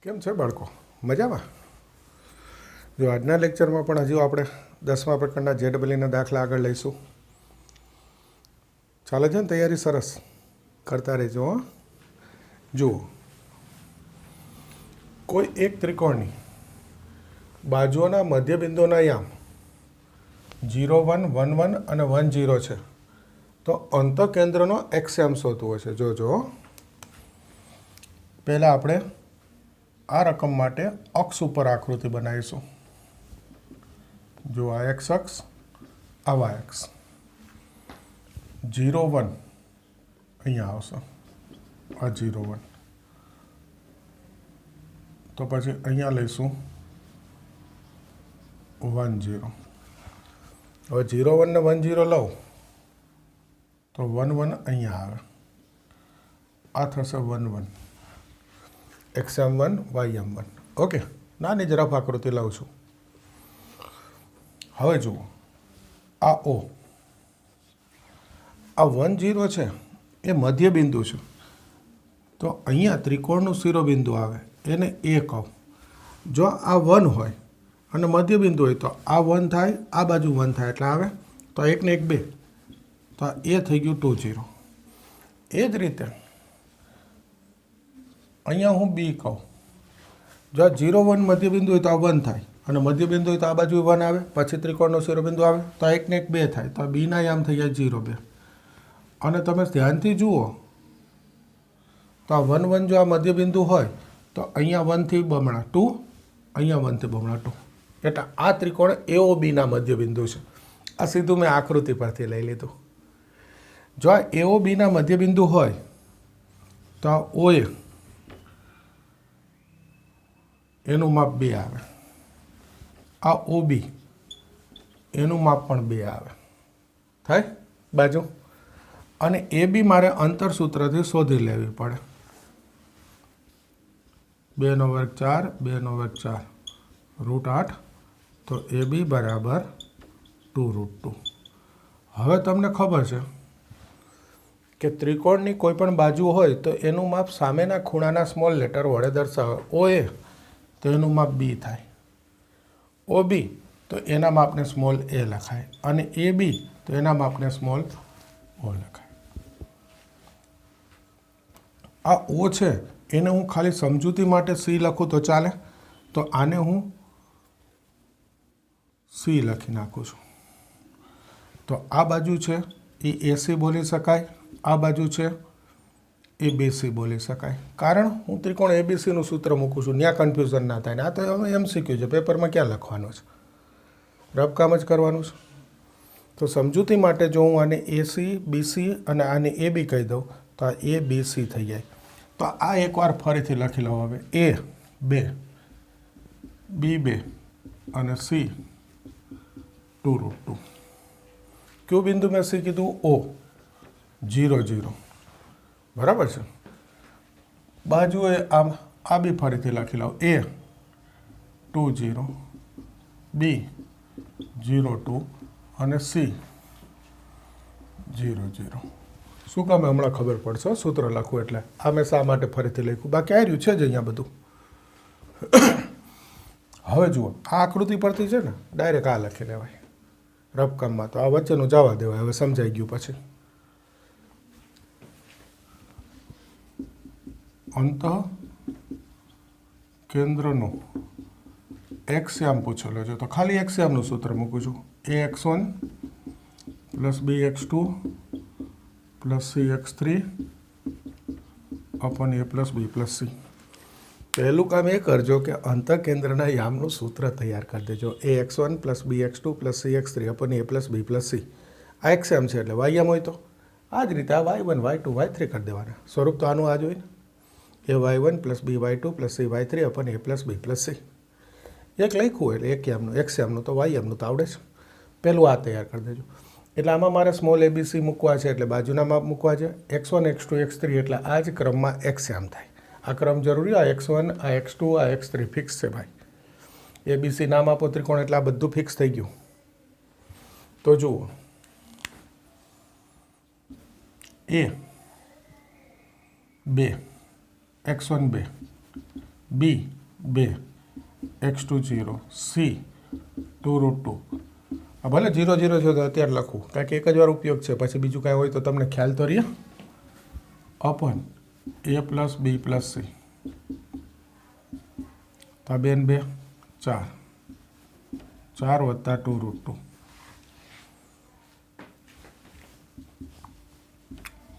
કેમ છે બાળકો? મજામાં? જો આજના લેક્ચરમાં પણ હજુ આપણે 10મા પ્રકરણના JEEના દાખલા આગળ લઈશું. ચાલે છે ને તૈયારી? સરસ કરતા રહેજો. જુઓ, કોઈ એક ત્રિકોણની બાજુઓના મધ્યબિંદુના યામ 0, 1, 1, 1 અને 1, 0 છે, તો અંતઃકેન્દ્રનો x યામ શોધવો છે. જો પહેલાં આપણે આ રકમ માટે અક્ષ ઉપર આકૃતિ બનાવીશું. જો આ x અક્ષ, આ y અક્ષ. 0, 1 અહીંયા આવશે, આ 0, 1. તો પછી અહીંયા લઈશું 1, 0. હવે 0, 1 ને 1, 0 લઉં તો 1, 1 અહીંયા આવે, આ થશે 1, 1. x યામ 1, y યામ 1. ઓકે, નાની જ રફ આકૃતિ લાવું છું. હવે જુઓ, આ O, આ 1, 0 છે એ મધ્ય બિંદુ છે. તો અહીંયા ત્રિકોણનું શિરોબિંદુ આવે, એને A કહું. જો આ 1 હોય અને મધ્ય બિંદુ હોય તો આ 1 થાય, આ બાજુ 1 થાય, એટલે આવે તો 1 ને 1 2, તો આ A થઈ ગયું 2, 0. એ જ રીતે અહીંયા હું B કહું. જો આ 0, 1 મધ્યબિંદુ હોય તો આ 1 થાય, અને મધ્યબિંદુ હોય તો આ બાજુ 1 આવે, પછી ત્રિકોણનો શિરોબિંદુ આવે તો 1 ને 1 2 થાય, તો આ બીના યામ થઈ જાય 0, 2. અને તમે ધ્યાનથી જુઓ તો આ 1, 1 જો આ મધ્યબિંદુ હોય તો અહીંયા 1 થી બમણા 2, અહીંયા 1 થી બમણા 2, એટલે આ ત્રિકોણ AOBના મધ્યબિંદુ છે. આ સીધું મેં આકૃતિ પરથી લઈ લીધું. જો આ AOBના મધ્યબિંદુ હોય તો આ OA એનું માપ 2 આવે, આ OB એનું માપ પણ 2 આવે, થાય બાજુ. અને AB મારે અંતરસૂત્રથી શોધી લેવી પડે. 2 નો વર્ગ 4, 2 નો વર્ગ 4, √8, તો AB બરાબર 2√2. હવે તમને ખબર છે કે ત્રિકોણની કોઈ પણ બાજુ હોય તો એનું માપ સામેના ખૂણાના સ્મોલ લેટર વડે દર્શાવે. OA તો એનું માપ B થાય, OB તો એના માપને સ્મોલ a લખાય, અને AB તો એના માપને સ્મોલ o લખાય. આ O છે એને હું ખાલી સમજૂતી માટે C લખું તો ચાલે, તો આને હું C લખી નાખું છું. તો આ બાજુ છે એ AC બોલી શકાય, આ બાજુ છે એ BC બોલી શકાય, કારણ હું ત્રિકોણ ABCનું સૂત્ર મૂકું છું, ત્યાં કન્ફ્યુઝન ના થાય. ને આ તો હવે MCQ છે, પેપરમાં ક્યાં લખવાનું છે, રફકામ જ કરવાનું છે. તો સમજૂતી માટે જો હું આને AC, BC અને આને AB કહી દઉં તો આ ABC થઈ જાય. તો આ એકવાર ફરીથી લખી લઉં. હવે A 2, B 2 અને C 2√2. કયું બિંદુ મેં C કીધું? O, 0, 0. બરાબર છે. બાજુએ આમ આ બી ફરીથી લખી લઉં. A 2, 0, B 0, 2 અને C 0, 0. શું કામ હમણાં ખબર પડશે સૂત્ર લખવું એટલે. આ મેં શા માટે ફરીથી લખ્યું, બાકી આ રહ્યું છે જ અહીંયા બધું. હવે જુઓ, આ આકૃતિ પરથી છે ને ડાયરેક્ટ આ લખી લેવાય. રફકામમાં તો આ વચ્ચેનું જવા દેવાય, હવે સમજાઈ ગયું. પછી અંતઃ કેન્દ્રનું x યામ પૂછેલો છે, તો ખાલી x યામનું સૂત્ર મૂકું છું. ax1 + bx2 + cx3 / a + b + c. પહેલું કામ એ કરજો કે અંતઃકેન્દ્રના યામનું સૂત્ર તૈયાર કરી દેજો. ax1 + bx2 + cx3 / a + b + c. આ x યામ છે એટલે y યામ હોય તો આ જ રીતે આ y1, y2, y3 કરી દેવાના. સ્વરૂપ તો આનું આ જ હોય ને, ay1 + by2 + cy3 / a + b + c. એક લખ્યું એટલે એક યામનું, x યામનું તો y યામનું તો આવડે છે. પહેલું આ તૈયાર કરી દેજો. એટલે આમાં મારે સ્મોલ ABC મૂકવા છે, એટલે બાજુના માપ મૂકવા છે. x1, x2, x3 એટલે આ જ ક્રમમાં x યામ થાય. આ ક્રમ જરૂરી, આ x1, આ x2, આ x3 ફિક્સ છે ભાઈ. ABC નામ આપો ત્રિકોણ એટલે આ બધું ફિક્સ થઈ ગયું. તો જુઓ, A 2, x1 2, B 2 x2 0 c 2√2 આ ભલે 0 0 છે તો અત્યારે લખું કારણ કે એક જ વાર ઉપયોગ છે, પછી બીજું કાંઈ હોય તો તમને ખ્યાલ તો રહે. અપન a plus B plus C, તો આ 2 ને 2 4 4 વત્તા 2√2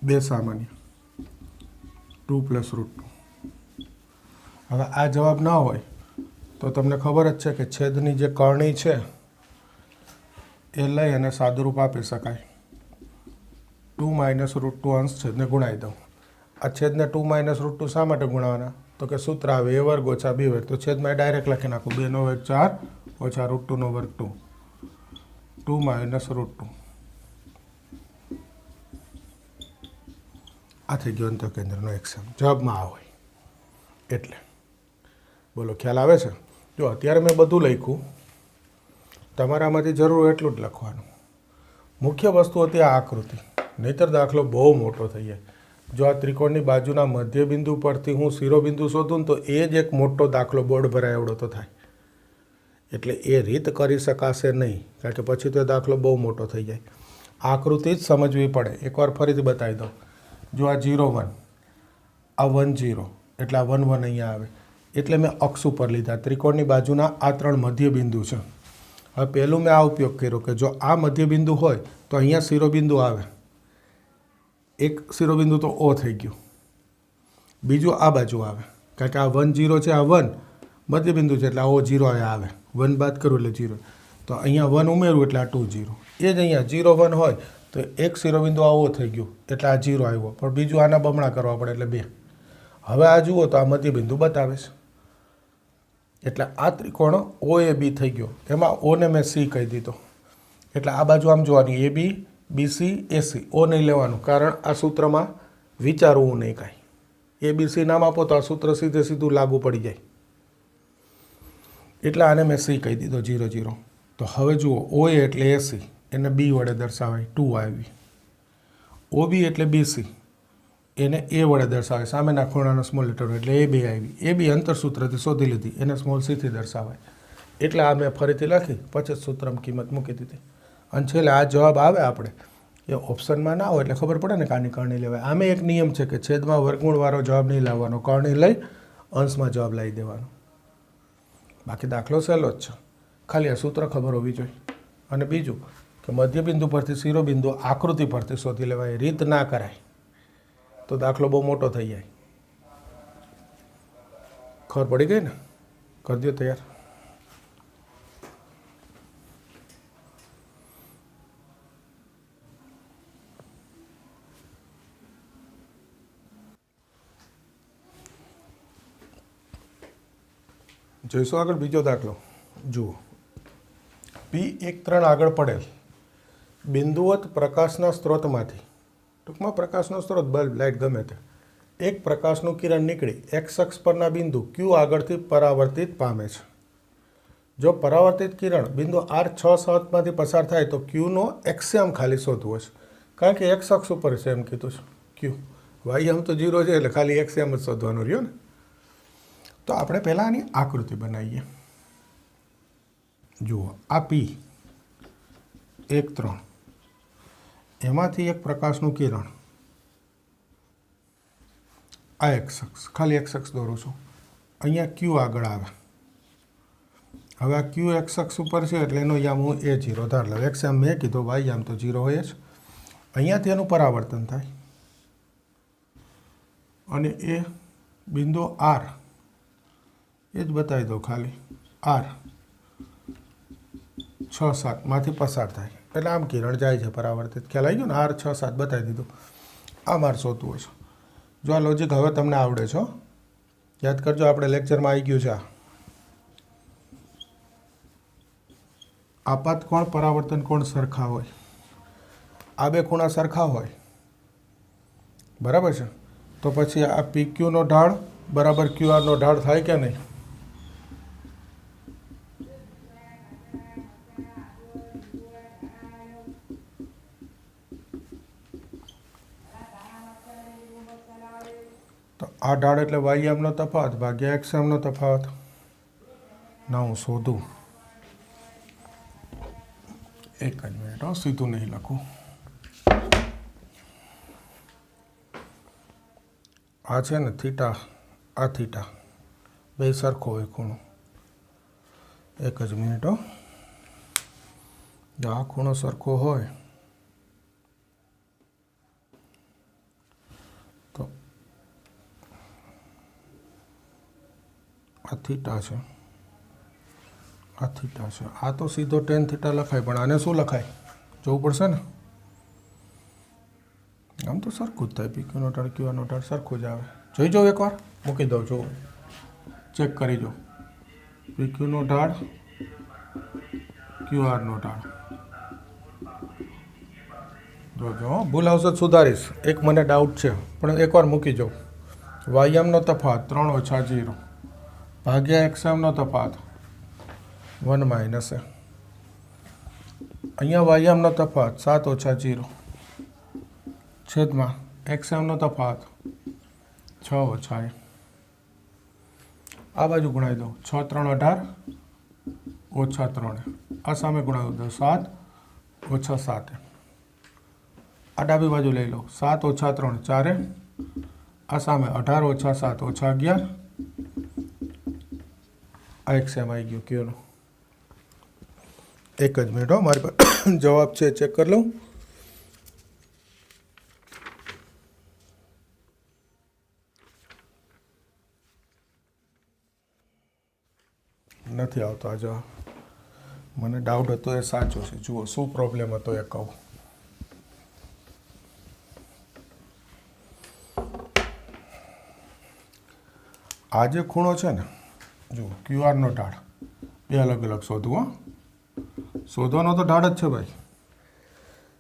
2 સામાન્ય 2 પ્લસ √2. હવે આ જવાબ ના હોય તો તમને ખબર જ છે કે છેદની જે કરણી છે એ લઈ અને સાદુરૂપ આપી શકાય. 2 માઇનસ √2 અંશ છેદને ગુણાવી દઉં. આ છેદને 2 માઇનસ √2 શા માટે ગુણાવવાના? તો કે સૂત્ર આવે a વર્ગ ઓછા b વર્ગ, તો છેદમાં ડાયરેક્ટ લખી નાખું 2 નો વર્ગ 4 ઓછા √2 નો વર્ગ 2, 2 માઇનસ √2. આ થઈ ગયો અંતઃકેન્દ્રનો એક્સએમ. જવાબમાં આ હોય એટલે બોલો ખ્યાલ આવે છે? જો અત્યારે મેં બધું લખ્યું, તમારામાંથી જરૂર એટલું જ લખવાનું. મુખ્ય વસ્તુ હતી આ આકૃતિ, નહીંતર દાખલો બહુ મોટો થઈ જાય. જો આ ત્રિકોણની બાજુના મધ્યબિંદુ પરથી હું શિરોબિંદુ શોધું તો એ જ એક મોટો દાખલો બોર્ડ ભરાય એવડો તો થાય. એટલે એ રીત કરી શકાશે નહીં, કારણ કે પછી તો દાખલો બહુ મોટો થઈ જાય. આકૃતિ જ સમજવી પડે. એકવાર ફરીથી બતાવી દઉં. જો આ 0 1, આ 1 0, એટલે આ 1 1 અહીંયા આવે, એટલે મેં અક્ષ ઉપર લીધા. ત્રિકોણની બાજુના આ 3 મધ્યબિંદુ છે. હવે પહેલું મેં આ ઉપયોગ કર્યો કે જો આ મધ્યબિંદુ હોય તો અહીંયા શિરોબિંદુ આવે. એક શિરોબિંદુ તો O થઈ ગયું, બીજું આ બાજુ આવે, કારણ કે આ 1 0 છે, આ 1 મધ્યબિંદુ છે એટલે આ O 0 આવે. 1 બાદ કરું એટલે 0, તો અહીંયા 1 ઉમેરું એટલે આ 2 0. એ જ અહીંયા 0 1 હોય તો એક શિરોબિંદુ આ O થઈ ગયું એટલે આ 0 આવ્યો, પણ બીજું આના બમણા કરવા પડે એટલે 2. હવે આ જુઓ તો આ મધ્યબિંદુ બતાવે છે, એટલે આ ત્રિકોણ OAB થઈ ગયો. એમાં O ને મેં C કહી દીધો, એટલે આ બાજુ આમ જોવાની AB BC AC. O નહીં લેવાનું, કારણ આ સૂત્રમાં વિચારવું નહીં કાંઈ. ABC નામ આપો તો આ સૂત્ર સીધે સીધું લાગુ પડી જાય, એટલે આને મેં C કહી દીધો 0 0. તો હવે જુઓ OA એટલે AC, એને B વડે દર્શાવાય 2 આવી. OB એટલે BC, એને A વડે દર્શાવે, સામેના ખૂણાનો સ્મોલ લેટર એટલે AB આવી. AB અંતર સૂત્રથી શોધી લીધી, એને સ્મોલ c થી દર્શાવાય. એટલે આ મેં ફરીથી લખી, પછી સૂત્રમાં કિંમત મૂકી દીધી. અને છેલ્લે આ જવાબ આવે આપણે એ ઓપ્શનમાં ના હોય એટલે ખબર પડે ને કે આની કરણી લેવાય. આમે એક નિયમ છે કે છેદમાં વર્ગમૂળવાળો જવાબ નહીં લાવવાનો, કરણી લઈ અંશમાં જવાબ લાવી દેવાનો. બાકી દાખલો સહેલો જ છે, ખાલી આ સૂત્ર ખબર હોવી જોઈએ. અને બીજું કે મધ્યબિંદુ પરથી શિરોબિંદુ આકૃતિ પરથી શોધી લેવાય, રીત ના કરાય તો દાખલો બહુ મોટો થઈ જાય. ખબર પડી ગઈ ને? કરી દો તૈયાર. જોઈશું આગળ બીજો દાખલો. જુઓ, P13 આગળ પડેલ બિંદુવત પ્રકાશના સ્ત્રોતમાંથી, ટૂંકમાં પ્રકાશનો સ્ત્રોત બલ્બ લાઇટ ગમે તે, એક પ્રકાશનું કિરણ નીકળી x અક્ષ પરના બિંદુ Q આગળથી પરાવર્તિત પામે છે. જો પરાવર્તિત કિરણ બિંદુ R6 પસાર થાય તો Qનો એક્સિયમ ખાલી શોધવો છે, કારણ કે x અક્ષ ઉપર છે એમ કીધું છે. Q y આમ તો 0 છે એટલે ખાલી એક્સિયમ જ શોધવાનું રહ્યો ને. તો આપણે પહેલાં આની આકૃતિ બનાવીએ. જુઓ, આ P13, એમાંથી એક પ્રકાશનું કિરણ આ x અક્ષ, ખાલી x અક્ષ દોરું છું, અહીંયા Q આગળ આવે. હવે આ Q x અક્ષ ઉપર છે એટલે એનો યામ હું A0 ધાર લઉં. x આમ મેં કીધો, y આમ તો 0 હોય જ. અહીંયાથી એનું પરાવર્તન થાય અને એ બિંદુ R એ જ બતાવી દો, ખાલી R 6 7 માંથી પસાર થાય એટલે આમ કિરણ જાય છે પરાવર્તિત. ખ્યાલ આવી ગયો ને? R 6 7 બતાવી દીધું. આ મારે શોધવું છે. જો આ લોજિક હવે તમને આવડે છે, યાદ કરજો, આપણે લેક્ચરમાં આવી ગયું છે. આપાત કોણ પરાવર્તન કોણ સરખા હોય, આ બે ખૂણા સરખા હોય, બરાબર છે, તો પછી આ PQનો ઢાળ બરાબર QRનો ઢાળ થાય કે નહીં? તો આ ઢાળ એટલે y આમનો તફાવત ભાગ્યા x આમનો તફાવત. ના હું શોધું, એક જ મિનિટ હો, સીધું નહીં લખું. આ છે ને થીટા, આ થીટા બે સરખો હોય ખૂણો. એક જ મિનિટ હો. જો આ ખૂણો સરખો હોય તો આ થીટા છે, આ થીટા છે. આ તો સીધો ટેન થીટા લખાય, પણ આને શું લખાય જોવું પડશે ને. આમ તો સરખું જ થાય, પીક્યુ નો ઢાળ ક્યુઆર નો ઢાળ સરખું જ આવે. જોઈ જાઓ એકવાર, મૂકી દઉં, જો ચેક કરી જો. પીક્યુ નો ઢાળ ક્યુઆર નો ઢાળ જોજો, ભૂલ આવશે સુધારીશ. એક મને ડાઉટ છે પણ એકવાર મૂકી જાઉં. વાયમનો તફાત 3 ઓછા 0 ભાગ્યા એક્સએમનો તફાત 1 માઇનસ એ. અહીંયા વાયમનો તફાત 7 ઓછા 0 છેદમાં એક્સએમનો તફાત 6 ઓછા એ. આ બાજુ ગુણાવી દો, 6 3 18 ઓછા 3. આ સામે ગુણાવી દો, 7 ઓછા 7. આ ડાબી બાજુ લઈ લો, 7 ઓછા 3 4. આ સામે 18 ઓછા 7 ઓછા 11. આ એક્સએમ આવી ગયું ક્યુનો. એક જ મિનિટ હો, મારી પાસે જવાબ છે, ચેક કરી લઉં. નથી આવતો આ જવાબ. મને ડાઉટ હતો એ સાચો છે. જુઓ શું પ્રોબ્લેમ હતો એ કહું. આ જે ખૂણો છે ને, જુઓ ક્યુઆરનો ઢાળ બે અલગ અલગ શોધવું. શોધવાનો તો ઢાળ જ છે ભાઈ.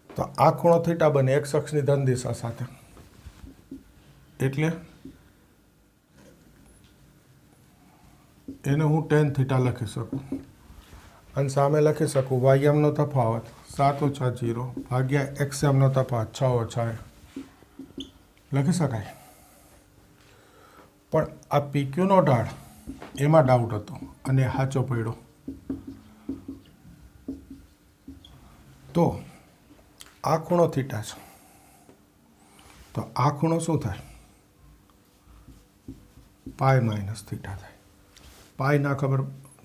તો આ ખૂણો થીટા બને એક્સ અક્ષની ધન દિશા સાથે, એટલે એને હું ટેન થીટા લખી શકું. અને સામે લખી શકું વાયમનો તફાવત 7 ઓછા 0 ભાગ્યા એક્સએમનો તફાવત 6 ઓછા એ. લખી શકાય. પણ આ પીક્યુનો ઢાળ એમાં ડાઉટ હતો અને સાચો પડ્યો. તો આ ખૂણો થીટા છે, તો આ ખૂણો શું થાય? પાય માઇનસ થીટા થાય. પાય ના ખબર,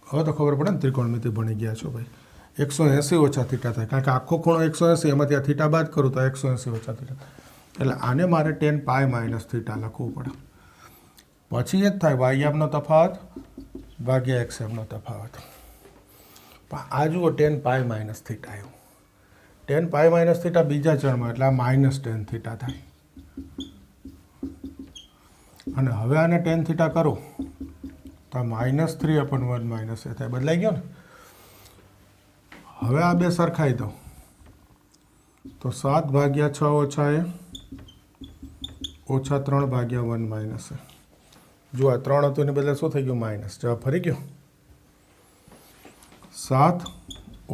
હવે તો ખબર પડે ને, ત્રિકોણમિતિ ભણી ગયા છો ભાઈ. 180 ઓછા થીટા થાય, કારણ કે આખો ખૂણો 180, એમાંથી આ થીટા બાદ કરું તો 180 ઓછા થીટા. એટલે આને મારે 10 પાય માઇનસ થીટા લખવું પડે. પછી એ જ થાય વાયમનો તફાવત ભાગ્યા એક્સએમનો તફાવત. પણ આ જુઓ 10 પાય માઇનસ થીટા આવ્યું. 10 પાય માઇનસ થીટા બીજા ચરણમાં, એટલે આ -10 થીટા થાય. અને હવે આને 10 થીટા કરું તો -3/1 માઇનસ એ થાય. બદલાઈ ગયો ને. હવે આ બે સરખાઈ દો તો 7 ભાગ્યા 6 ઓછા એ ઓછા 3 ભાગ્યા 1 માઇનસ એ. જો આ 3 હતું એને બદલે શું થઈ ગયું? માઇનસ. જવાબ ફરી ગયો. 7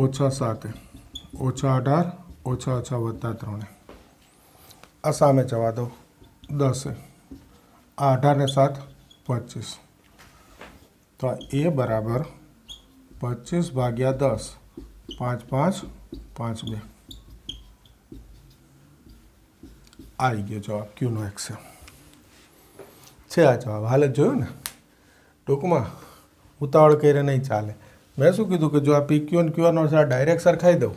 ઓછા 7 ઓછા 18 ઓછા ઓછા વત્તા 3. આ સામે જવા દો 10. આ 18 ને 7 25. તો એ બરાબર 25 ભાગ્યા 10 5 5 5 2. આવી ગયો જવાબ ક્યુનો એક્સ છે. આ જવાબ હાલ જ જોયું ને. ટૂંકમાં ઉતાવળ કરીને નહીં ચાલે. મેં શું કીધું કે જો આ પી ક્યુ અને ક્યુઆરનો ડાયરેક્ટ સરખાઈ દઉં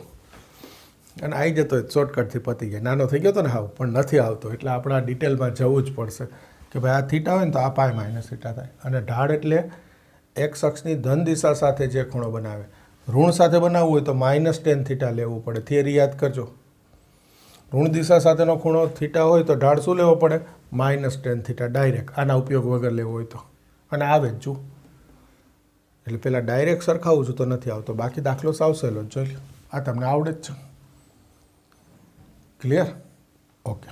અને આવી જતો હોય શોર્ટકટથી પતી જાય. નાનો થઈ ગયો હતો ને હાવ, પણ નથી આવતો, એટલે આપણે આ ડિટેલમાં જવું જ પડશે કે ભાઈ આ થીટા હોય ને તો આ પાય માઇનસ થીટા થાય. અને ઢાળ એટલે એક્સ અક્ષની ધન દિશા સાથે જે ખૂણો બનાવે. ઋણ સાથે બનાવવું હોય તો -10 થીટા લેવું પડે. થિયરી યાદ કરજો. ઋણ દિશા સાથેનો ખૂણો થીટા હોય તો ઢાળ શું લેવો પડે? -10 થીટા ડાયરેક્ટ, આના ઉપયોગ વગર લેવો હોય તો. અને આવે જ જો. એટલે પહેલાં ડાયરેક્ટ સરખાવું છું તો નથી આવતો, બાકી દાખલો સાવ સહેલો જ જોઈ લો. આ તમને આવડે જ છે. ક્લિયર? ઓકે.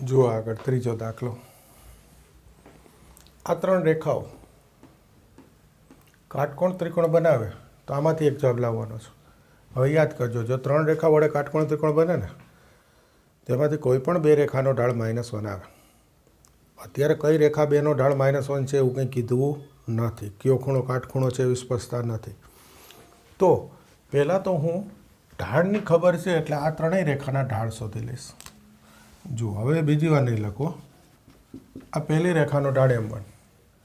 જુઓ આગળ ત્રીજો દાખલો. આ 3 રેખાઓ કાટકોણ ત્રિકોણ બનાવે તો આમાંથી એક જવાબ લાવવાનો છે. હવે યાદ કરજો, જો 3 રેખા વડે કાટકોણ ત્રિકોણ બને ને તેમાંથી કોઈ પણ બે રેખાનો ઢાળ -1 આવે. અત્યારે કઈ રેખા બેનો ઢાળ -1 છે એવું કંઈ કીધું નથી. કયો ખૂણો કાટખૂણો છે એવી સ્પષ્ટતા નથી. તો પહેલાં તો હું ઢાળની ખબર છે એટલે આ ત્રણેય રેખાના ઢાળ શોધી લઈશ. જુઓ, હવે બીજી વાર નહીં લખો. આ પહેલી રેખાનો ઢાળ M1,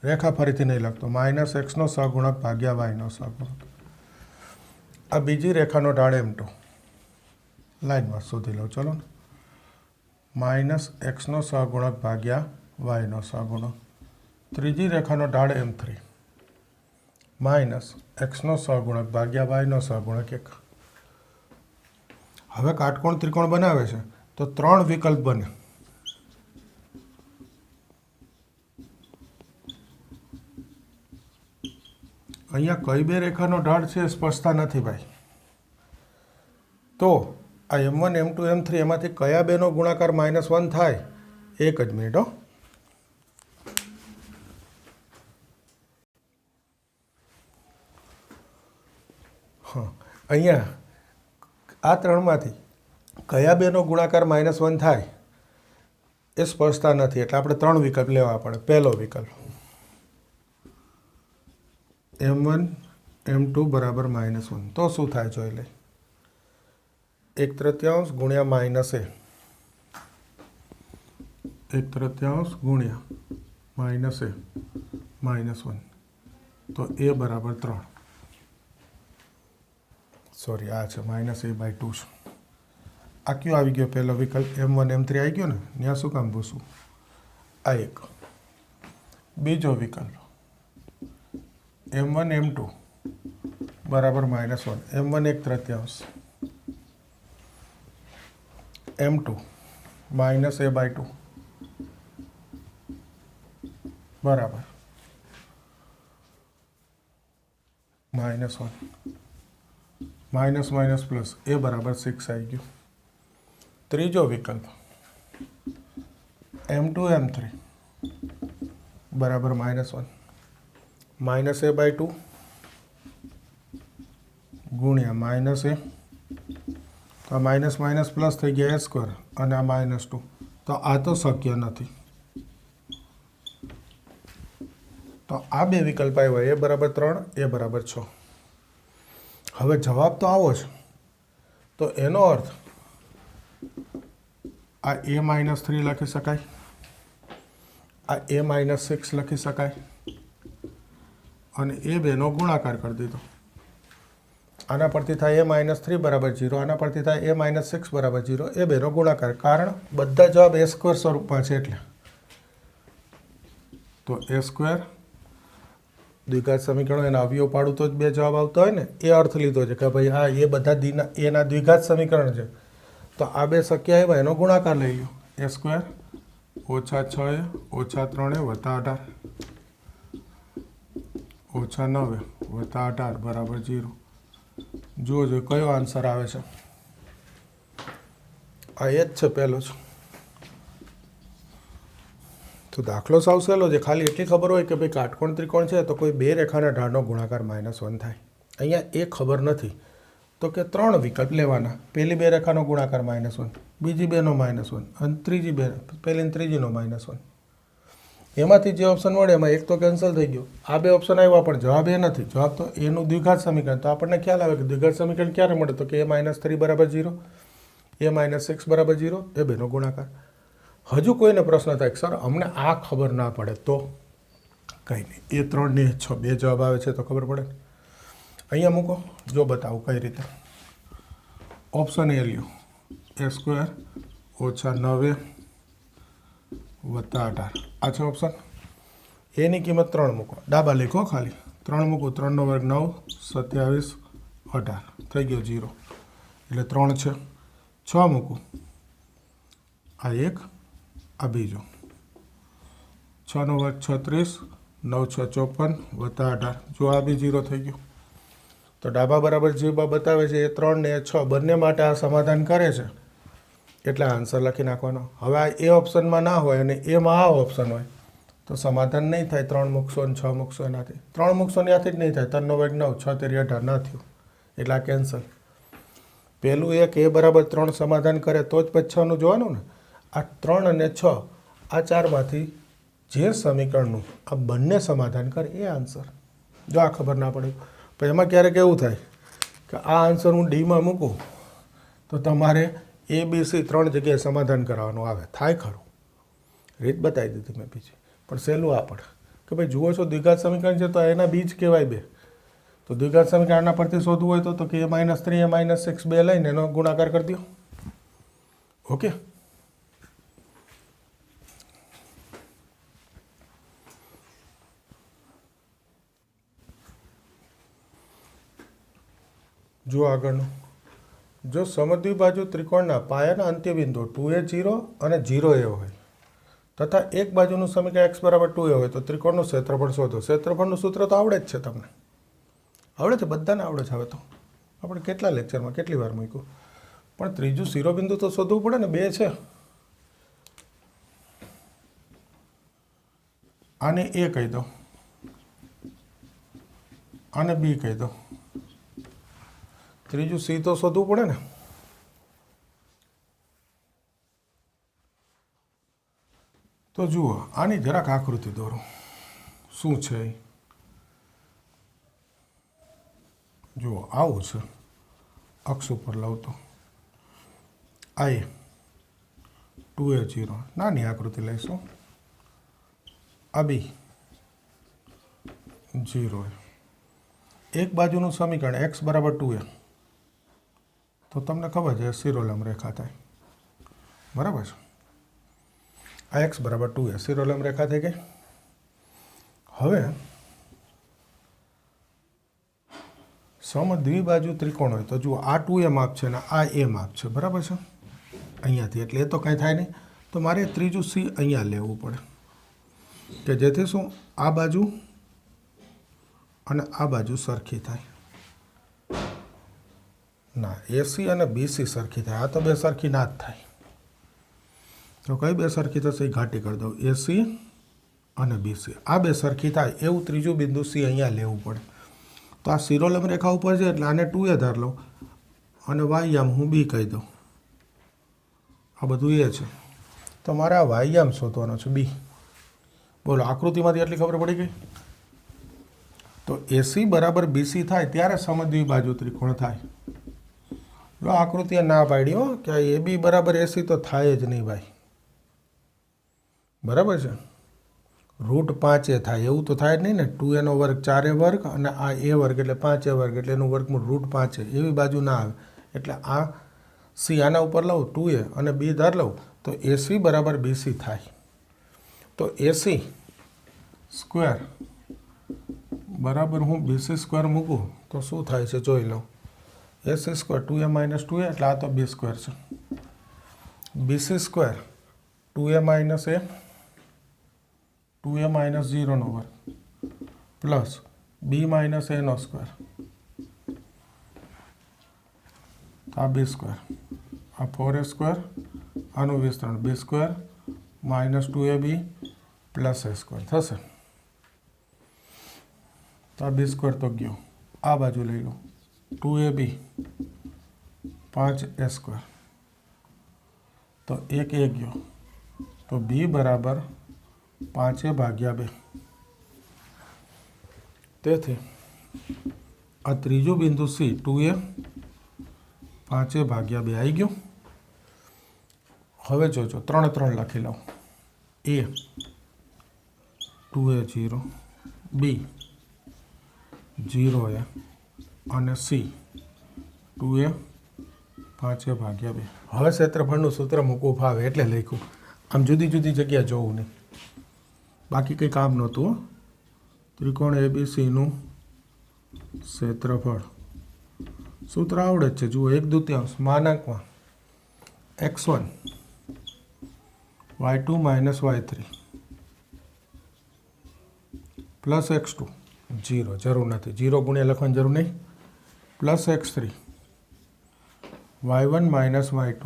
રેખા ફરીથી નહીં લખતો, -x નો સહગુણક ભાગ્યા y નો સહગુણક. આ બીજી રેખાનો ઢાળ M2, લાઈનમાં શોધી લઉં ચલો ને, -x નો સહગુણક ભાગ્યા y નો સહગુણક. ત્રીજી રેખાનો ઢાળ M3, -x નો સહગુણક ભાગ્યા y નો સહગુણક 1. હવે કાટકોણ ત્રિકોણ બનાવે છે તો 3 વિકલ્પ બને. અહીંયા કઈ બે રેખાનો ઢાળ છે સ્પષ્ટતા નથી ભાઈ. તો આ M1, M2, M3 એમાંથી કયા બેનો ગુણાકાર -1 થાય? એક જ મિનિટ હો. હા, અહીંયા આ ત્રણમાંથી કયા બેનો ગુણાકાર -1 થાય એ સ્પષ્ટતા નથી એટલે આપણે 3 વિકલ્પ લેવા પડે. પહેલો વિકલ્પ M1, M2 બરાબર -1. તો શું થાય જોઈ લે. 1/3 ગુણ્યા -a, 1/3 ગુણ્યા -a, -1. તો a બરાબર 3. સોરી, આ છે -a/2 છે. આ કયો આવી ગયો પહેલો વિકલ્પ? M1, M3 આવી ગયો ને, ત્યાં શું કામ પૂછવું? આ એક. બીજો વિકલ્પ M1, M2 બરાબર -1. M1 1/3, M2 -a/2 બરાબર -1. માઇનસ માઇનસ પ્લસ એ બરાબર 6 આવી ગયું. ત્રીજો વિકલ્પ M2, M3 બરાબર -1. -a/2 ગુણ્યા -a, તો આ માઇનસ માઇનસ પ્લસ થઈ ગયા a² અને આ -2. તો આ તો શક્ય નથી. તો આ બે વિકલ્પ આવ્યા, એ બરાબર 3, એ બરાબર 6. હવે જવાબ તો આવો છે. તો એનો અર્થ આ a-3 લખી શકાય, આ a-6 લખી શકાય અને એ બેનો ગુણાકાર કરી દીધો. આના પરથી થાય a-3 બરાબર 0, આના પરથી થાય a-6 બરાબર 0, એ બેનો ગુણાકાર. કારણ બધા જવાબ a² સ્વરૂપમાં છે એટલે. તો a² દ્વિઘાત સમીકરણો એના અવયવ પાડું તો જ બે જવાબ આવતા હોય ને, એ અર્થ લીધો છે કે ભાઈ હા એ બધા એના દ્વિઘાત સમીકરણ છે. તો આ બે શક્ય આવ્યા એનો ગુણાકાર લઈ લો. a² -6a -3a +18 -9 +18 બરાબર 0. જોજો કયો આન્સર આવે છે. આ એ જ છે પહેલો જ. તો દાખલો સાવ સહેલો છે, ખાલી એટલી ખબર હોય કે ભાઈ કાટકોણ ત્રિકોણ છે તો કોઈ બે રેખાના ઢાળનો ગુણાકાર -1 થાય. અહીંયા એ ખબર નથી તો કે 3 વિકલ્પ લેવાના. પહેલી બે રેખાનો ગુણાકાર -1, બીજી બેનો -1 અને ત્રીજી બે પહેલી અને ત્રીજીનો -1. એમાંથી જે ઓપ્શન મળે એમાં એક તો કેન્સલ થઈ ગયો. આ બે ઓપ્શન આવ્યા પણ જવાબ એ નથી. જવાબ તો એનું દ્વિઘાત સમીકરણ. તો આપણને ખ્યાલ આવે કે દ્વિઘાત સમીકરણ ક્યારે મળે તો કે a-3 બરાબર 0, a-6 બરાબર 0, એ બેનો ગુણાકાર. હજુ કોઈને પ્રશ્ન થાય સર અમને આ ખબર ના પડે તો કંઈ નહીં, a3 ને 6 બે જવાબ આવે છે તો ખબર પડે. અહીંયા મૂકો, જો બતાવું કઈ રીતે. ઓપ્શન એ લ્યો, a² -9a +18. આ છે ઓપ્શન. એની કિંમત 3 મૂકો, ડાબા લખો ખાલી 3 મૂકો. 3 નો વર્ગ 9, 27, 18 થઈ ગયો 0 એટલે 3 છે. 6 મૂકો, આ એક, આ બીજો. 6 નો વર્ગ 36, 9 6 54 +18. જો આ બી 0 થઈ ગયું. તો ડાબા બરાબર જે બતાવે છે એ 3 ને 6 બંને માટે આ સમાધાન કરે છે એટલે આન્સર લખી નાખવાનો. હવે આ એ ઓપ્શનમાં ના હોય અને એમાં આ ઓપ્શન હોય તો સમાધાન નહીં થાય. 3 મૂકશો અને 6 મૂકશો એનાથી. 3 મૂકશો ત્યાંથી જ નહીં થાય. 3 નો વર્ગ 9, 6 તેરી 18 ના થયું એટલે આ કેન્સલ. પહેલું એક એ બરાબર 3 સમાધાન કરે તો જ પછી 6નું જોવાનું ને. આ 3 અને 6 આ ચારમાંથી જે સમીકરણનું આ બંને સમાધાન કરે એ આન્સર. જો આ ખબર ના પડે પણ એમાં ક્યારેક એવું થાય કે આ આન્સર હું ડીમાં મૂકું તો તમારે ABC 3 જગ્યાએ સમાધાન કરાવવાનું આવે. થાય ખરું, રીત બતાવી દીધી મેં બીજી, પણ સહેલું આ પડે કે ભાઈ જુઓ છો દ્વિઘાત સમીકરણ છે તો એના બીજ કહેવાય 2. તો દ્વિઘાત સમીકરણ આના પરથી શોધવું હોય તો કે -3 -6 2 લઈને એનો ગુણાકાર કરી દો. ઓકે, જો આગળનું, જો સમદ્વિબાજુ ત્રિકોણના પાયાના અંત્યબિંદુ 2a 0 અને 0a હોય તથા એક બાજુનું સમીકરણ x બરાબર 2a હોય તો ત્રિકોણનું ક્ષેત્રફળ શોધો. ક્ષેત્રફળનું સૂત્ર તો આવડે જ છે, તમને આવડે છે, બધાને આવડે છે. હવે તો આપણે કેટલા લેક્ચરમાં કેટલી વાર મૂક્યું, પણ ત્રીજું શિરોબિંદુ તો શોધવું પડે ને. 2 છે, આને a કહી દો, આને b કહી દો, ત્રીજું c તો શોધવું પડે ને. તો જુઓ આની જરાક આકૃતિ દોરો, શું છે જુઓ. આવું છે, અક્ષ ઉપર લાવતો આ 2a 0, નાની આકૃતિ લઈશું. આ b 0, એક બાજુનું સમીકરણ x બરાબર 2a તો તમને ખબર છે શિરોલંબ રેખા થાય, બરાબર છે. આ x બરાબર 2a શિરોલંબ રેખા થઈ ગઈ. હવે સમદ્વિબાજુ ત્રિકોણ હોય તો જુઓ આ 2a માપ છે ને આ a માપ છે, બરાબર છે, અહીંયાથી. એટલે એ તો કંઈ થાય નહીં, તો મારે ત્રીજું c અહીંયા લેવું પડે કે જેથી શું આ બાજુ અને આ બાજુ સરખી થાય. ના, AC અને BC સરખી થાય. આ તો બે સરખી ના જ થાય. તો કઈ બે સરખી થશે એ ઘાટી કરી દઉં. AC અને BC આ બે સરખી થાય એવું ત્રીજું બિંદુ C અહીંયા લેવું પડે. તો આ શિરોલંબ રેખા ઉપર છે એટલે આને 2a ધાર લઉં અને વાયામ હું b કહી દઉં. આ બધું એ છે, તો મારે આ વાયામ શોધવાનો છે b. બોલો, આકૃતિમાંથી એટલી ખબર પડી ગઈ. તો AC બરાબર BC થાય ત્યારે સમદ્વિબાજુ ત્રિકોણ થાય. જો આકૃતિએ ના પાડી હો કે AB બરાબર AC તો થાય જ નહીં ભાઈ, બરાબર છે. √5a થાય એવું તો થાય જ નહીં ને. 2a નો વર્ગ 4a વર્ગ અને આ a વર્ગ એટલે 5a વર્ગ એટલે એનું વર્ગમૂળ √5a, એવી બાજુ ના આવે. એટલે આ C આના ઉપર લઉં 2a અને b ધાર લઉં તો AC બરાબર BC થાય. તો AC સ્ક્વેર બરાબર હું BC સ્ક્વેર મૂકું તો શું થાય છે જોઈ લઉં. AC સ્ક્વેર 2a - 2a એટલે આ તો b સ્ક્વેર છે. BC square 2a - a 2a - 0 નો વર્ગ પ્લસ b - a નો સ્ક્વેર, આ b સ્ક્વેર, આ 4a સ્ક્વેર, આનું વિસ્તરણ b square -2ab plus a square થશે. તો આ b સ્ક્વેર તો ગયો, આ બાજુ લઈ લો 2ab 5a સ્ક્વેર, તો એક એ ગયો, તો b બરાબર 5a/2. તેથી આ ત્રીજું બિંદુ C 2a 5a/2 આવી ગયું. હવે જોજો 3 3 લખી લઉં. a 2a 0, b 0a અને C 2a 5a/2. હવે ક્ષેત્રફળનું સૂત્ર મૂકવું ફાવે એટલે લખ્યું. આમ જુદી જુદી જગ્યા જોવું નહીં, બાકી કંઈ કામ નહોતું. ત્રિકોણ ABCનું ક્ષેત્રફળ સૂત્ર આવડે જ છે. જુઓ 1/2 માનાંકમાં x1 y2 - y3 plus x2 0, જરૂર નથી 0 ગુણ્યા લખવાની જરૂર નહીં, plus x3 y1 - y2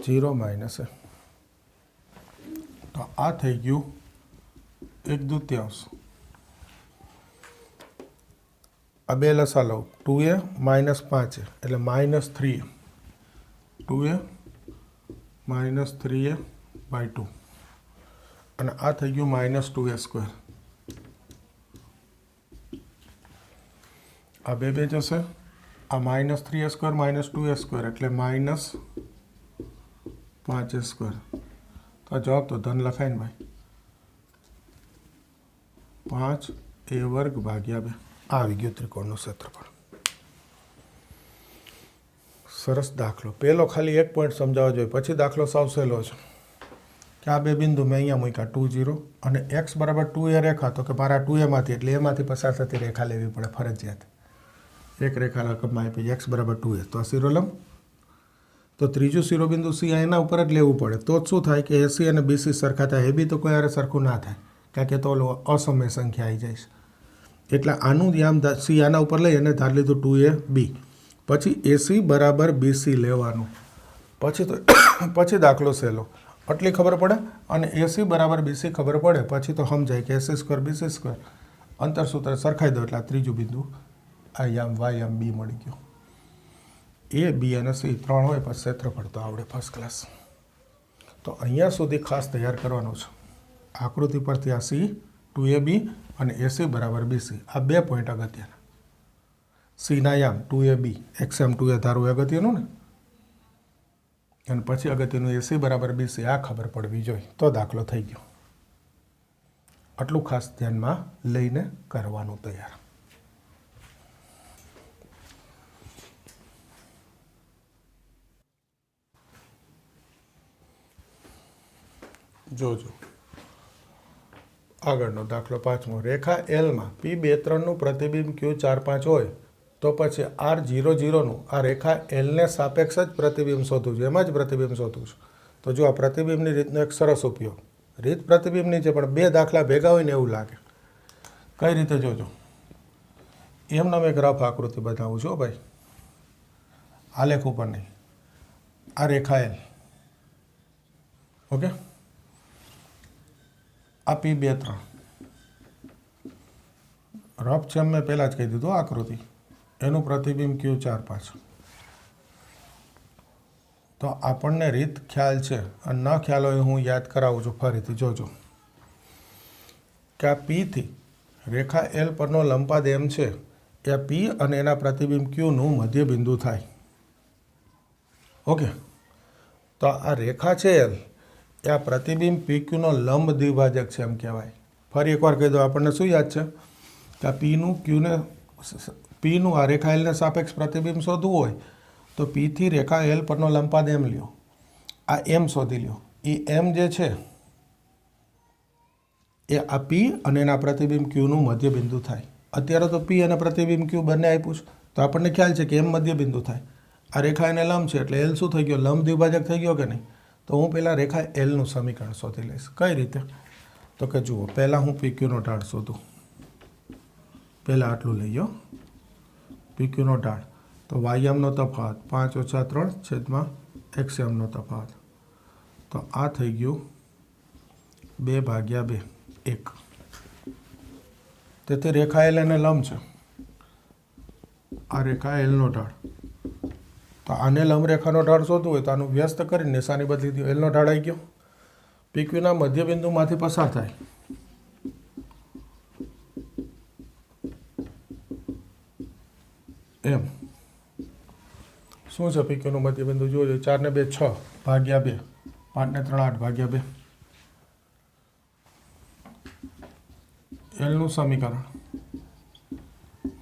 0 minus a. તો આ થઈ ગયું 1/2. આ બે લસા લઉં 2a માઇનસ 5a એટલે minus 3a 2a minus 3a by 2 અને આ થઈ ગયું માઇનસ 2a સ્ક્વેર. આ બે બે જશે, આ minus 3a square minus 2a square એટલે માઇનસ 5a સ્ક્વેર. તો જવાબ તો ધન લખાય ને ભાઈ, 5a વર્ગ ભાગ્યા 2 આવી ગયું ત્રિકોણનું ક્ષેત્રફળ. સરસ દાખલો. પહેલો ખાલી એક પોઈન્ટ સમજાવવા જોઈએ, પછી દાખલો સાવ સહેલો છે કે આ બે બિંદુ મેં અહીંયા મૂક્યા 2 0 અને x બરાબર 2a રેખા, તો કે મારા 2aમાંથી એટલે એમાંથી પસાર થતી રેખા લેવી પડે ફરજિયાત. એક રેખા રકમમાં આપી x બરાબર 2a, તો આ શિરોલંબ. તો ત્રીજું શિરોબિંદુ c એના ઉપર જ લેવું પડે, તો જ શું થાય કે AC અને BC સરખા થાય. એ બી તો કોઈ હારે સરખું ના થાય, કારણ કે તો અસમય સંખ્યા આવી જાય છે. એટલે આનું યામ c આના ઉપર લઈ અને ધાર લીધું 2ab. પછી AC બરાબર BC લેવાનું. પછી દાખલો સહેલો, આટલી ખબર પડે અને AC બરાબર BC ખબર પડે પછી તો સમજાય કે AC સ્ક્વેર BC સ્ક્વેર અંતર સૂત્ર સરખાઈ દો એટલે આ ત્રીજું બિંદુ આ યામ y યામ B મળી ગયો. A B અને C 3 હોય પછી ક્ષેત્રફળ તો આવડે ફર્સ્ટ ક્લાસ. તો અહીંયા સુધી ખાસ તૈયાર કરવાનું છે. આકૃતિ પરથી આ C 2ab અને AC બરાબર BC આ 2 પોઈન્ટ અગત્યના. C ના યામ 2ab xm 2a ધારું અગત્યનું ને, અને પછી અગત્યનું AC બરાબર BC આ ખબર પડવી જોઈએ તો દાખલો થઈ ગયો. આટલું ખાસ ધ્યાનમાં લઈને કરવાનું તૈયાર. જોજો આગળનો દાખલો 5મો. રેખા Lમાં P23 નું પ્રતિબિંબ Q45 હોય તો પછી R00 નું આ રેખા Lને સાપેક્ષ જ પ્રતિબિંબ શોધવું છે, એમાં જ પ્રતિબિંબ શોધવું છે. તો જો આ પ્રતિબિંબની રીતનો એક સરસ ઉપયોગ. રીત પ્રતિબિંબની છે પણ બે દાખલા ભેગા હોય ને એવું લાગે. કઈ રીતે જોજો, એમને એક રફ આકૃતિ બતાવું છું ભાઈ, આલેખ ઉપર નહીં. આ રેખા L, ઓકે, આ P23 રફ છે મેં પહેલાં જ કહી દીધું આકૃતિ, એનું પ્રતિબિંબ Q45. તો આપણને રીત ખ્યાલ છે અને ન ખ્યાલ હોય હું યાદ કરાવું છું ફરીથી. જોજો કે આ Pથી રેખા L પરનો લંબપાદ M છે એ P અને એના પ્રતિબિંબ Qનું મધ્ય બિંદુ થાય. ઓકે, તો આ રેખા છે L એ આ પ્રતિબિંબ PQનો લંબ દ્વિભાજક છે એમ કહેવાય. ફરી એકવાર કહી દો, આપણને શું યાદ છે કે આ Pનું આ રેખા Lને સાપેક્ષ પ્રતિબિંબ શોધવું હોય તો Pથી રેખા L પરનો લંબપાદ M લ્યો, આ M શોધી લ્યો. એ M જે છે એ આ P અને એના પ્રતિબિંબ Qનું મધ્ય બિંદુ થાય. અત્યારે તો P અને પ્રતિબિંબ Q બંને આપ્યું છે તો આપણને ખ્યાલ છે કે M મધ્ય બિંદુ થાય. આ રેખા એને લંબ છે એટલે L શું થઈ ગયો, લંબ દ્વિભાજક થઈ ગયો કે નહીં. તો હું પહેલાં રેખા Lનું સમીકરણ શોધી લઈશ. કઈ રીતે, તો કે જુઓ, પહેલાં હું PQનો ઢાળ શોધું. પહેલાં આટલું લઈ લો PQનો ઢાળ. તો વાયમનો તફાવત 5 - 3 છેદમાં XMનો તફાવત. તો આ થઈ ગયું 2/2 1. તેથી રેખા L એને લંબ છે. આ રેખા Lનો ઢાળ. તો આને લંબ રેખાનો ઢાળ શોધવું હોય તો આનું વ્યસ્ત કરીને નિશાની બદલી દો. Lનો ઢાળ આવી ગયો, PQના મધ્ય બિંદુમાંથી પસાર થાય. એમ શું છે PQનું મધ્ય બિંદુ જોજો, 4 ને 2 6 ભાગ્યા 2, 5 ને 3 8 ભાગ્યા 2. Lનું સમીકરણ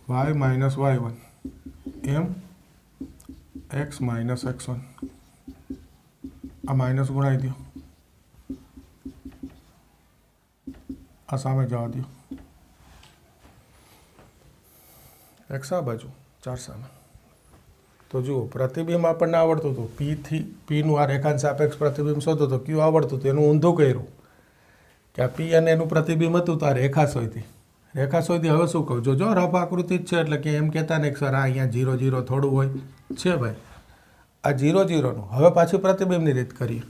y minus y1 M x minus x1. આ માઇનસ ગુણાઈ દો, આ સામે જવા દો, x આ બાજુ 4 સામે. તો જુઓ, પ્રતિબિંબ આપણને આવડતું હતું, Pનું આ રેખાને સાપેક્ષ પ્રતિબિંબ શોધો તો Q આવડતું હતું. એનું ઊંધું કર્યું કે આ P અને એનું પ્રતિબિંબ હતું તો આ રેખા શોધી. હવે શું કહું, જોજો રફ આકૃતિ જ છે એટલે કે એમ કહેતા નહીં કે સર આ અહીંયા 0 0 થોડું હોય છે ભાઈ. આ 0 0નું હવે પાછી પ્રતિબિંબની રીત કરીએ.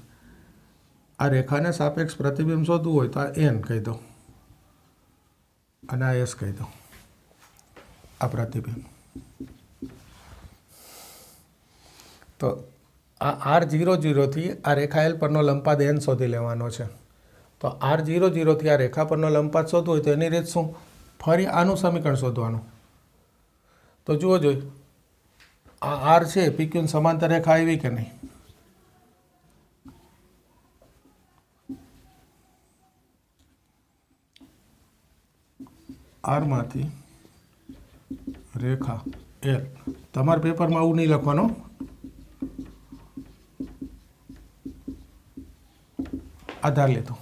આ રેખાને સાપેક્ષ પ્રતિબિંબ શોધવું હોય તો આ N કહી દો અને આ S કહી દો. આ પ્રતિબિંબ. તો આ R00થી આ રેખા L પરનો લંબાદ n શોધી લેવાનો છે. તો R00થી આ રેખા પરનો લંબાદ શોધવો હોય તો એની રીત શું? ફરી આનું સમીકરણ શોધવાનું. તો જુઓ જોઈએ, આ R છે, PQ ની સમાંતર રેખા આવી કે નહીં? R માંથી રેખા L. તમારા પેપરમાં આવું નહીં લખવાનું. આધાર લીધો.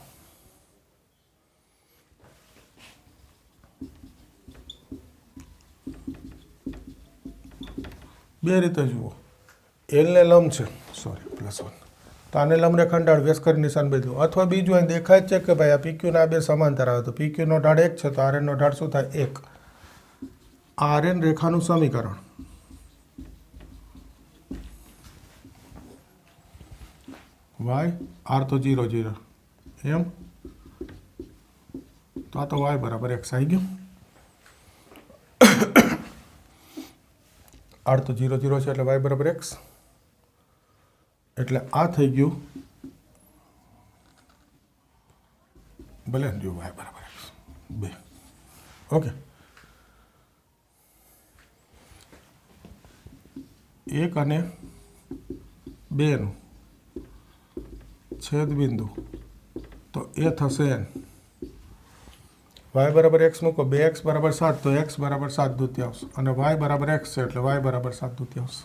બે રીતે જુઓ, L ને લંબ છે, સોરી +1, તો આને લંબ રેખા ઢાળ વ્યસ્ત કરી નિશાન બદલું. અથવા બીજું અહીં દેખાય જ છે કે ભાઈ આ PQ ના બે સમાંતર આવે, તો PQ નો ઢાળ 1 છે, તો RN નો ઢાળ શું થાય? 1. RN રેખાનું સમીકરણ y r તો 0 0 એમ, તો આ તો y બરાબર x આવી ગયું. r તો 0 0 છે એટલે y બરાબર x, એટલે આ થઈ ગયું ભલે જો y બરાબર x 2. ઓકે, 1 અને 2 નું છેદ બિંદુ, તો એ થશે n. y બરાબર x મૂકો, 2x બરાબર 7, તો x બરાબર 7/2 અને y બરાબર x છે એટલે y બરાબર 7/2.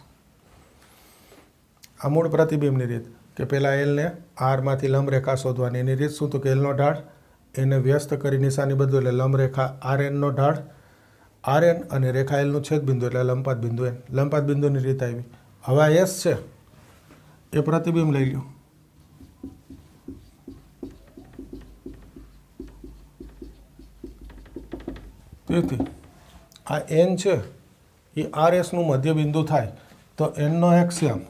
આ મૂળ પ્રતિબિંબની રીત કે પહેલાં L ને R માંથી લંબ રેખા શોધવાની. એની રીત શું? તો કે L નો ઢાળ એને વ્યસ્ત કરી નિશાની બદલો એટલે લંબ રેખા RN નો ઢાળ RN અને રેખા L નું છેદ બિંદુ એટલે લંબાદ બિંદુ n. લંબાદ બિંદુની રીત આવી. હવે આ S છે એ પ્રતિબિંબ લઈ લ્યો. તેથી આ n છે એ RS નું મધ્ય બિંદુ થાય, તો n નો એક્સિયમ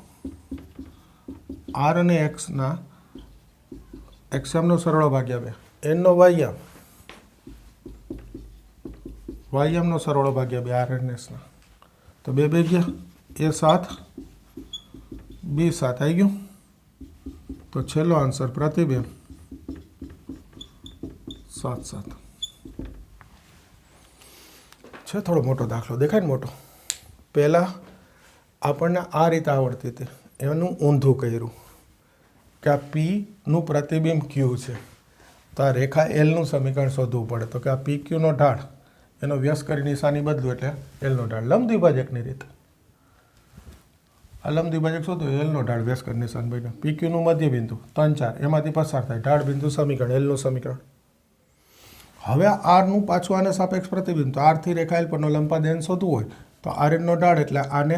R અને x ના એક્સિયમનો સરવાળો ભાગ્યા 2, n નો વાયમ નો સરવાળો ભાગ્યા 2 R અને s ના, તો 2 2 ગયા, a 7 b 7 આવી ગયું. તો છેલ્લો આન્સર પ્રતિબિંબ 7 7 છે. થોડો મોટો દાખલો દેખાય ને મોટો. પહેલાં આપણને આ રીતે આવડતી હતી, એનું ઊંધું કર્યું કે આ Pનું પ્રતિબિંબ Q છે, તો આ રેખા Lનું સમીકરણ શોધવું પડે. તો કે આ PQનો ઢાળ એનો વ્યસ્ત કરી નિશાની બદલું એટલે Lનો ઢાળ. લંબ દ્વિભાજકની રીત. આ લંબ દ્વિભાજક શું થયું? Lનો ઢાળ વ્યસ્ત કરી નિશાન બન્યું. PQનું મધ્ય બિંદુ 3 4 એમાંથી પસાર થાય, ઢાળ બિંદુ સમીકરણ Lનું સમીકરણ. હવે આરનું પાછું આને સાપેક્ષ પ્રતિબિંબ, તો આરથી રેખા L પરનો લંબાદ n શોધવું હોય તો RN નો ઢાળ એટલે આને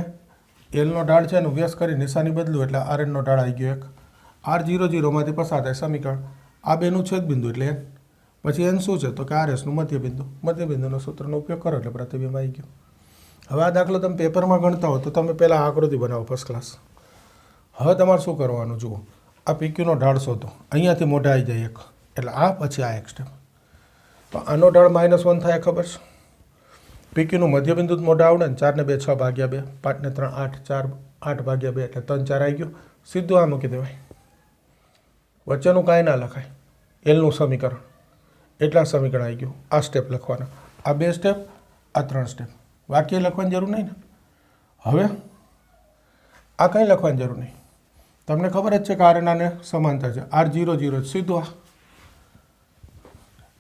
Lનો ઢાળ છે એનું વ્યસ્ત કરી નિશાની બદલું એટલે RN નો ઢાળ આવી ગયો 1. R0 0 માંથી પસાર થાય સમીકરણ, આ બેનું છેદ બિંદુ એટલે n. પછી n શું છે? તો કે RS નું મધ્ય બિંદુ. મધ્ય બિંદુનો સૂત્રનો ઉપયોગ કરો એટલે પ્રતિબિંબ આવી ગયું. હવે આ દાખલો તમે પેપરમાં ગણતા હો તો તમે પહેલાં આકૃતિ બનાવો ફર્સ્ટ ક્લાસ. હવે તમારે શું કરવાનું? જુઓ, આ PQનો ઢાળ શોધો. અહીંયાથી મોઢા આવી જાય 1 એટલે આ, પછી આ એક સ્ટેપ. તો આનો ઢાળ -1 થાય ખબર છે? PQનું મધ્ય બિંદુ મોઢા આવડે ને, 4 ને 2 6 ભાગ્યા 2, 5 ને 3 8, 4 8 ભાગ્યા 2 એટલે 3 4 આવી ગયું. સીધું આ મૂકી દેવાય, વચ્ચેનું કાંઈ ના લખાય. Lનું સમીકરણ એટલા સમીકરણ આવી ગયું. આ સ્ટેપ લખવાના, આ 2 સ્ટેપ, આ 3 સ્ટેપ. વાક્ય લખવાની જરૂર નહીં ને. હવે આ કંઈ લખવાની જરૂર નહીં, તમને ખબર જ છે કે RN આને સમાંતર છે. R0 0 સીધું આ,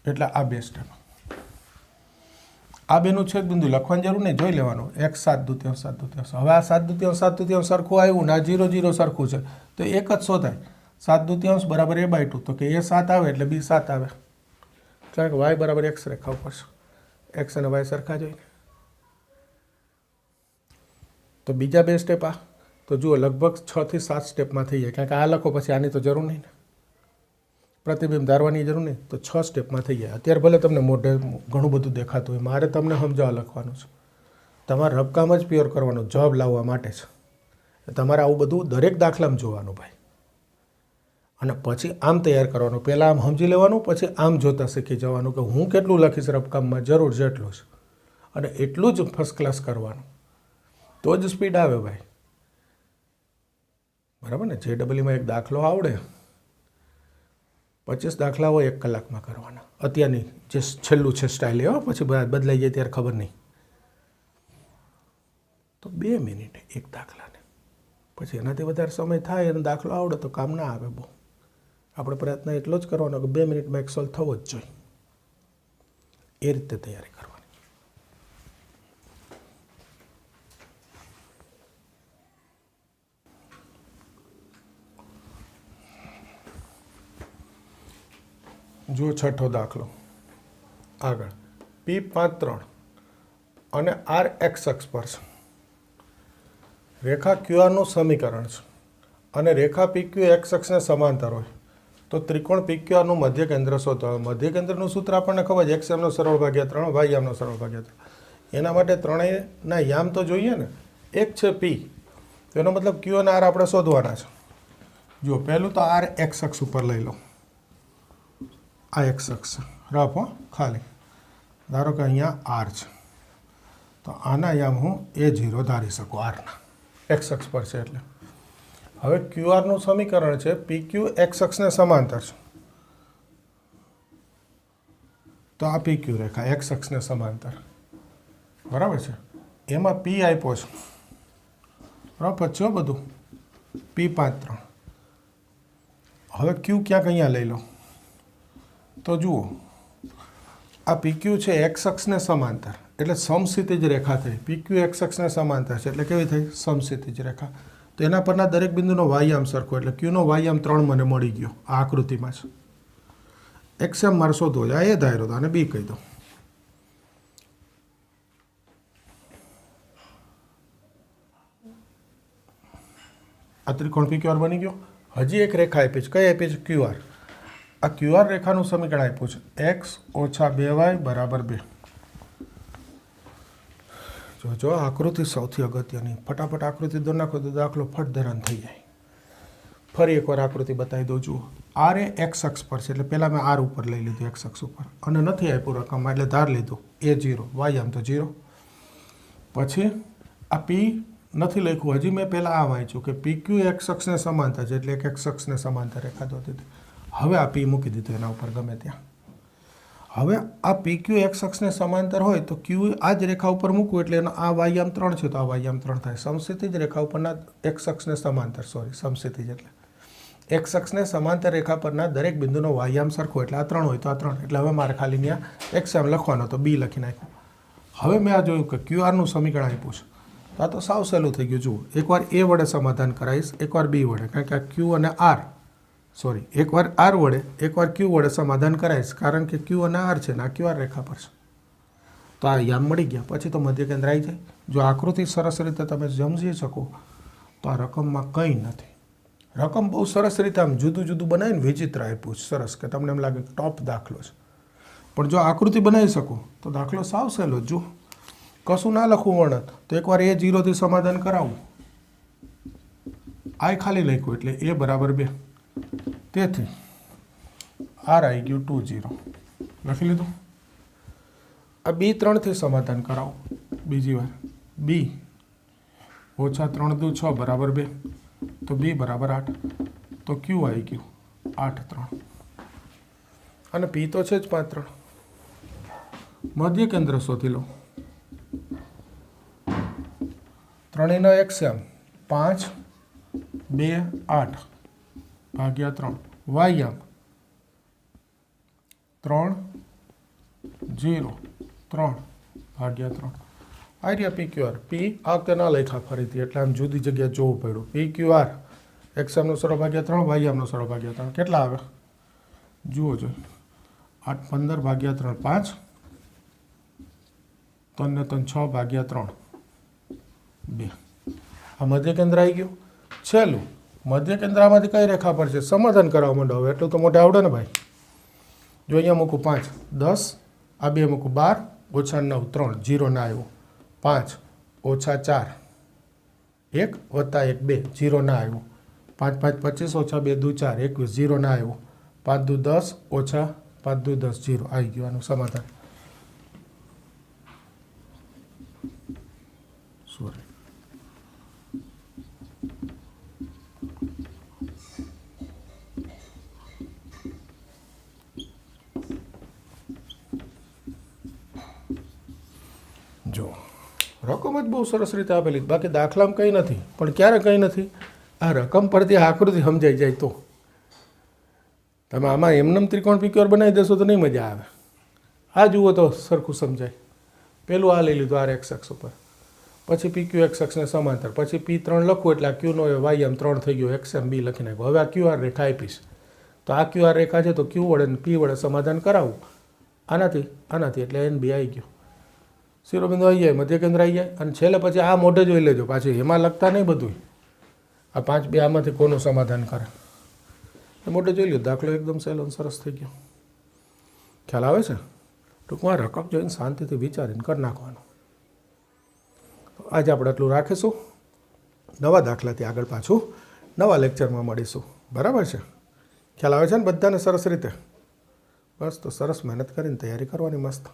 એટલે આ 2 સ્ટેપ. આ બેનું છેદ બિંદુ લખવાની જરૂર નહીં, જોઈ લેવાનું. x 7/2 7/2. હવે આ 7/2 7/2 સરખું આવ્યું ને આ 0 0 સરખું છે, તો એક જ શોધાય. 7/2 બરાબર a/2, તો કે a 7 આવે એટલે b 7 આવે, કારણ કે y બરાબર x રેખા ઉપર છે. x અને y સરખા જ હોય ને. તો બીજા 2 સ્ટેપ આ, તો જુઓ લગભગ 6 થી 7 સ્ટેપમાં થઈ જાય, કારણ કે આ લખો પછી આની તો જરૂર નહીં ને, પ્રતિબિંબ ધારવાની જરૂર નહીં. તો 6 સ્ટેપમાં થઈ જાય. અત્યારે ભલે તમને મોઢે ઘણું બધું દેખાતું હોય, મારે તમને સમજાવવા લખવાનું છે. તમારે રબકામ જ પ્યોર કરવાનો, જવાબ લાવવા માટે છે. તમારે આવું બધું દરેક દાખલામાં જોવાનું ભાઈ, અને પછી આમ તૈયાર કરવાનું. પહેલાં આમ સમજી લેવાનું, પછી આમ જોતા શીખી જવાનું કે હું કેટલું લખીશ રબકામમાં, જરૂર જેટલું છે. અને એટલું જ ફર્સ્ટ ક્લાસ કરવાનું, તો જ સ્પીડ આવે ભાઈ, બરાબર ને. JEEમાં એક દાખલો આવડે, 25 દાખલા હોય 1 કલાકમાં કરવાના. અત્યારની જે છેલ્લું છે સ્ટાઇલ એ, પછી બદલાઈ જાય ત્યારે ખબર નહીં. તો 2 મિનિટ એક દાખલાને, પછી એનાથી વધારે સમય થાય અને દાખલો આવડે તો કામ ના આવે બહુ. આપણે પ્રયત્ન એટલો જ કરવાનો કે 2 મિનિટમાં એક સોલ્વ થવો જ જોઈએ. એ રીતે તૈયારી કરવાની. જો છઠ્ઠો દાખલો આગળ, P53 અને RX અક્ષ પર છે. રેખા QRનું સમીકરણ છે અને રેખા PQ X અક્ષને સમાંતર હોય તો ત્રિકોણ PQRનું મધ્ય કેન્દ્ર શોધો. મધ્ય કેન્દ્રનું સૂત્ર આપણને ખબર છે, XM નો સરળ ભાગ્યા 3 YM નો સરળ ભાગ્યા 3. એના માટે ત્રણેયના યામ તો જોઈએ ને. એક છે P, તો એનો મતલબ Q અને R આપણે શોધવાના છે. જો પહેલું તો RX અક્ષ ઉપર લઈ લો, આ X અક્ષ રફ હો ખાલી, ધારો કે અહીંયા R છે, તો આના યામ હું A0 ધારી શકું, Rના X અક્ષ પર છે એટલે. હવે QR નું સમીકરણ છે PQ X અક્ષને સમાંતર છે, તો આ PQ રેખા X અક્ષને સમાંતર, બરાબર છે. એમાં P આપ્યો છે, બરાબર છે બધું, P53. હવે Q ક્યાંક અહીંયા લઈ લો, તો જુઓ આ PQ છે X અક્ષને સમાંતર, એટલે સમક્ષિતિજ રેખા થઈ. PQ X અક્ષને સમાંતર છે એટલે કેવી થઈ? સમક્ષિતિજ રેખા. તો એના પરના દરેક બિંદુનો વાયામ સરખો, એટલે Qનો વાયામ 3 મને મળી ગયો આ આકૃતિમાં છે. XM મારે શોધવો છે, આ એ ધાર્યો તો આને B કહી દો. આ ત્રિકોણ PQR બની ગયો. હજી એક રેખા આપી છે, કઈ આપી છે? QR. આ QR રેખાનું સમીકરણ આપ્યું છે x ઓછા 2y બરાબર 2. જો આકૃતિ સૌથી અગત્યની, ફટાફટ આકૃતિ દોરી નાખો તો દાખલો ફટ ધરાન થઈ જાય. ફરી એકવાર આકૃતિ બતાવી દઉં. જુઓ, R એ X અક્ષ પર છે, એટલે પહેલાં મેં R ઉપર લઈ લીધું X અક્ષ ઉપર, અને નથી આપ્યું રકમ એટલે ધાર લીધું A0, વાયામ તો 0. પછી આ P નથી લખ્યું, હજી મેં પહેલાં આ વાંચ્યું કે PQ X અક્ષને સમાંતર છે, એટલે એક X અક્ષને સમાંતર રેખા દોરી દીધી. હવે આ P મૂકી દીધું એના ઉપર ગમે ત્યાં. હવે આ PQ X અક્ષને સમાંતર હોય તો Q આ જ રેખા ઉપર મૂકવું, એટલે એનો આ વાયામ 3 છે તો આ વાયામ 3 થાય. સમક્ષિતિજ રેખા ઉપરના X અક્ષને સમાંતર, સમક્ષિતિજ એટલે X અક્ષને સમાંતર રેખા પરના દરેક બિંદુનો વાયામ સરખો, એટલે આ 3 હોય તો આ 3. એટલે હવે મારે ખાલી ત્યાં XM લખવાનો, તો B લખી નાખ્યું. હવે મેં આ જોયું કે QRનું સમીકરણ આપ્યું છે, તો આ તો સાવ સહેલું થઈ ગયું. જુઓ, એકવાર A વડે સમાધાન કરાવીશ, એકવાર B વડે, કારણ કે આ Q અને R, એકવાર R વડે, એકવાર Q વડે સમાધાન કરાવીશ, કારણ કે Q અને R છે ને આ QR રેખા પર છે. તો આ યામ મળી ગયા. પછી તો મધ્ય કેન્દ્ર આવી જાય. જો આકૃતિ સરસ રીતે તમે સમજી શકો તો આ રકમમાં કંઈ નથી. રકમ બહુ સરસ રીતે આમ જુદું જુદું બનાવીને વિચિત્ર આપ્યું છે, સરસ, કે તમને એમ લાગે ટોપ દાખલો છે. પણ જો આકૃતિ બનાવી શકો તો દાખલો સાવ સહેલો. જો કશું ના લખવું વર્ણન, તો એકવાર A0 સમાધાન કરાવવું, આ ખાલી લખ્યું એટલે A બરાબર 2. તેથી R આવી ગયું 2 0, લખી લીધું. આ B3 સમાધાન કરાવો બીજી વાર, B ઓછા 3 દુ 6 બરાબર 2, તો B બરાબર 8, તો Q આવી ગયું 8 3, અને P તો છે જ 5 3. મધ્ય કેન્દ્ર શોધી લો. ત્રણેયનો XM 5 2 8 ભાગ્યા 3, વાયામ 3 0 3 ભાગ્યા 3. આ રહ્યા PQR. P આ વખતે ના લખ્યા ફરીથી, એટલે આમ જુદી જગ્યાએ જોવું પડ્યું. PQR XM નો સરળ ભાગ્યા 3, વાયામ નો સરળ ભાગ્યા 3 કેટલા આવે? જુઓ જો, 8 15 ભાગ્યા 3 5, 3 ને 3 6 ભાગ્યા 3 2. આ મધ્ય કેન્દ્ર આવી ગયું. છેલ્લું મધ્ય કેન્દ્રમાંથી કઈ રેખા પર છે? સમાધાન કરવા માંડો. હવે એટલું તો મોઢે આવડે ને ભાઈ. જો અહીંયા મૂકું 5 10, આ 2 મૂકું 12 ઓછા 9 3, 0 ના આવ્યું. 5 ઓછા 4 1 વત્તા 1 2, 0 ના આવ્યું. 5 5 25 ઓછા 2 દુ 4 21, 0 ના આવ્યું. 5 દુ 10 ઓછા 5 દુ 10, 0 આવી ગયું આનું સમાધાન. સોરી, જો રકમ જ બહુ સરસ રીતે આપેલી, બાકી દાખલામાં કંઈ નથી. પણ ક્યારે કંઈ નથી, આ રકમ પરથી આકૃતિ સમજાઈ જાય તો. તમે આમાં એમનેમ ત્રિકોણ પીક્યુઆર બનાવી દેશો તો નહીં મજા આવે. આ જુઓ તો સરખું સમજાય. પેલું આ લઈ લીધું આર એક્સ અક્ષ ઉપર, પછી પીક્યુ એક્સ અક્ષને સમાંતર, પછી P3 લખવું એટલે આ ક્યુનો વાયમ 3 થઈ ગયો, XM B લખી નાખ્યું. હવે આ QR રેખા આપીશ તો આ QR રેખા છે તો Q વડે P વડે સમાધાન કરાવવું આનાથી એટલે NB આવી ગયો. શિરોબિંદુ આવી જાય, મધ્ય કેન્દ્ર આવી જાય, અને છેલ્લે પછી આ મોઢે જોઈ લેજો. પાછી એમાં લખતા નહીં બધું. આ 5 2 આમાંથી કોનું સમાધાન કરે એ મોઢે જોઈ લો. દાખલો એકદમ સહેલો સરસ થઈ ગયો. ખ્યાલ આવે છે? ટૂંકમાં રકમ જોઈને શાંતિથી વિચારીને કરી નાખવાનું. આજે આપણે એટલું રાખીશું. નવા દાખલાથી આગળ પાછું નવા લેક્ચરમાં મળીશું. બરાબર છે? ખ્યાલ આવે છે ને બધાને સરસ રીતે? બસ તો સરસ મહેનત કરીને તૈયારી કરવાની મસ્ત.